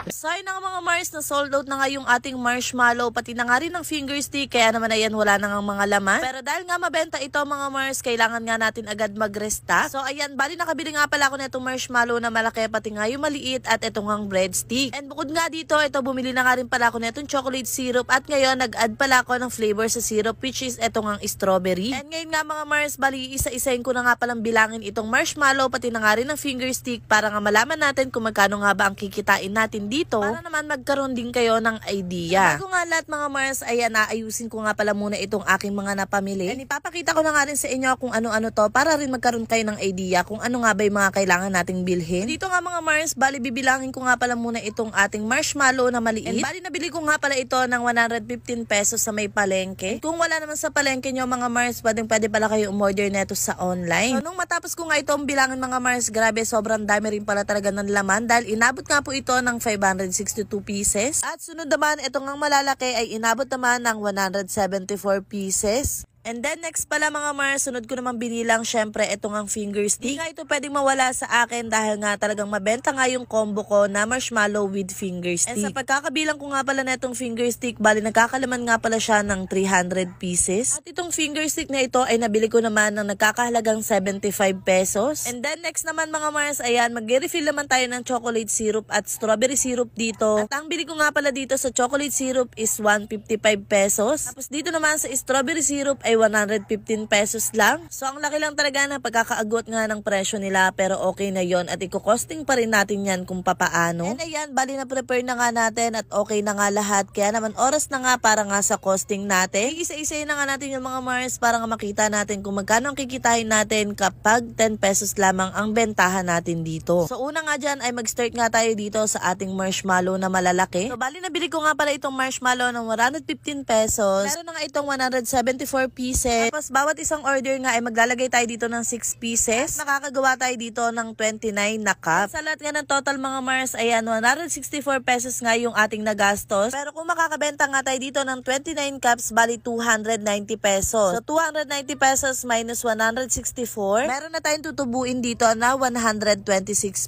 So ayun na nga mga Mars, na sold out na nga yung ating marshmallow, pati na nga rin ng finger stick, kaya naman ayan wala na nga mga laman. Pero dahil nga mabenta ito mga Mars, kailangan nga natin agad mag-restock. So ayan, bali nakabili nga pala ako na itong marshmallow na malaki, pati nga yung maliit at itong ang breadstick. And bukod nga dito, ito bumili na nga rin pala ako na itong chocolate syrup, at ngayon nag-add pala ako ng flavor sa syrup, which is itong ang strawberry. And ngayon nga mga Mars, bali isa-isahin ko na nga palang bilangin itong marshmallow, pati na nga rin ng finger stick, para nga malaman natin kung magkano nga ba ang kikitain natin dito, para naman magkaroon din kayo ng idea. Bago nga lahat mga Mars, ayan, naayusin ko nga pala muna itong aking mga napamili. And ipapakita ko na nga rin sa inyo kung ano-ano to, para rin magkaroon kayo ng idea kung ano nga ba yung mga kailangan nating bilhin. Dito nga mga Mars, bali bibilangin ko nga pala muna itong ating marshmallow na maliit. And bali nabili ko nga pala ito ng 115 pesos sa may palengke. And kung wala naman sa palengke nyo mga Mars, pwede pala kayo umorder neto sa online. So nung matapos ko nga itong bilangin mga Mars, grabe sobrang dami rin pala talaga ng laman, dahil inabot nga po ito ng 562 pieces. At sunod naman, itong ang malalaki ay inabot naman ng 174 pieces. And then next pala mga Mars, sunod ko naman binilang syempre itong ang finger stick. Hindi nga ito pwedeng mawala sa akin, dahil nga talagang mabenta nga yung combo ko na marshmallow with finger stick. And sa pagkakabilang ko nga pala na itong finger stick, bali nagkakalaman nga pala siya ng 300 pieces. At itong finger stick na ito ay nabili ko naman ng nagkakahalagang 75 pesos. And then next naman mga Mars, ayan, mag-refill naman tayo ng chocolate syrup at strawberry syrup dito. At ang bili ko nga pala dito sa chocolate syrup is 155 pesos. Tapos dito naman sa strawberry syrup ay 115 pesos lang. So ang laki lang talaga na pagkakaagot nga ng presyo nila, pero okay na yon, at i-costing pa rin natin yan kung papaano. And ayan, bali na prepare na nga natin at okay na nga lahat, kaya naman oras na nga para nga sa costing natin. Isa-isa na nga natin yung mga Mars, para nga makita natin kung magkano ang kikitain natin kapag 10 pesos lamang ang bentahan natin dito. So una nga dyan ay mag-start nga tayo dito sa ating marshmallow na malalaki. So bali nabili ko nga pala itong marshmallow ng 115 pesos. Meron na nga itong 174 pieces. Tapos bawat isang order nga ay maglalagay tayo dito ng 6 pieces. At nakakagawa tayo dito ng 29 na cup. Sa lahat nga ng total mga Mars, ayan, 164 pesos nga yung ating nagastos. Pero kung makakabenta nga tayo dito ng 29 cups, bali 290 pesos. So 290 pesos minus 164, meron na tayong tutubuin dito na 126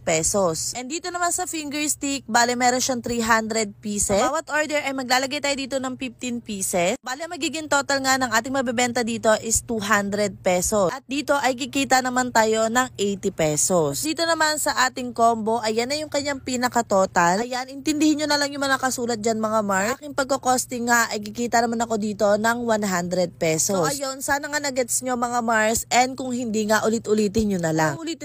pesos. And dito naman sa finger stick, bali meron siyang 300 pieces. Sa bawat order ay maglalagay tayo dito ng 15 pieces. Bali magiging total nga ng ating mabibenta dito is 200 pesos. At dito ay kikita naman tayo ng 80 pesos. Dito naman sa ating combo, ayan na yung kanyang pinaka-total. Ayan, intindihin nyo na lang yung mga nakasulat dyan mga Mars. Sa aking pagkakosting nga ay kikita naman ako dito ng 100 pesos. So ayun, sana nga na-gets nyo mga Mars, and kung hindi nga, ulit-ulitin nyo na lang.